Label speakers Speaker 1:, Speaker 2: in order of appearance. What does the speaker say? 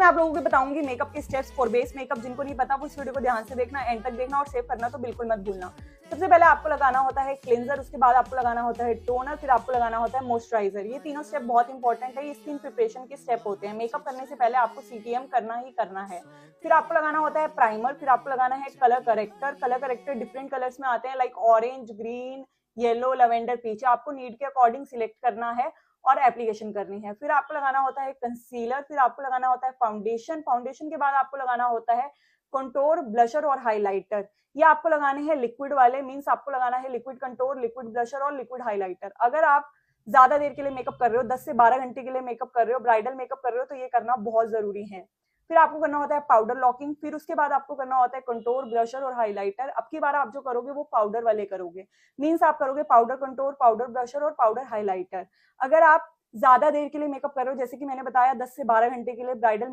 Speaker 1: मैं आप लोगों को बताऊंगी मेकअप के स्टेप्स फॉर बेस मेकअप। जिनको नहीं पता वो इस वीडियो को ध्यान से देखना, एंड तक देखना और सेव करना तो बिल्कुल मत भूलना। सबसे पहले आपको लगाना होता है क्लेंजर, उसके बाद आपको लगाना होता है टोनर, फिर आपको लगाना होता है मॉइस्चराइजर। ये तीनों स्टेप बहुत इंपॉर्टेंट है, ये स्किन प्रिपरेशन के स्टेप होते हैं। मेकअप करने से पहले आपको सीटीएम करना ही करना है। फिर आपको लगाना होता है प्राइमर, फिर आपको लगाना है colour corrector. Colour corrector different colours में आते हैं, like orange, green, yellow, lavender, peach. आपको नीड के अकॉर्डिंग सिलेक्ट करना है और एप्लीकेशन करनी है। फिर आपको लगाना होता है कंसीलर, फिर आपको लगाना होता है फाउंडेशन। फाउंडेशन के बाद आपको लगाना होता है कंटूर, ब्लशर और हाइलाइटर। ये आपको लगाने हैं लिक्विड वाले, मींस आपको लगाना है लिक्विड कंटूर, लिक्विड ब्लशर और लिक्विड हाइलाइटर। अगर आप ज्यादा देर के लिए मेकअप कर रहे हो, 10 से 12 घंटे के लिए मेकअप कर रहे हो, ब्राइडल मेकअप कर रहे हो, तो ये करना बहुत जरूरी है। फिर आपको करना होता है पाउडर लॉकिंग, फिर उसके बाद आपको करना होता है कंटूर, ब्लशर और हाइलाइटर। अब की बार आप जो करोगे वो पाउडर वाले करोगे, मींस आप करोगे पाउडर कंटूर, पाउडर ब्लशर और पाउडर हाइलाइटर। अगर आप ज्यादा देर के लिए मेकअप कर रहे हो, जैसे कि मैंने बताया 10 से 12 घंटे के लिए ब्राइडल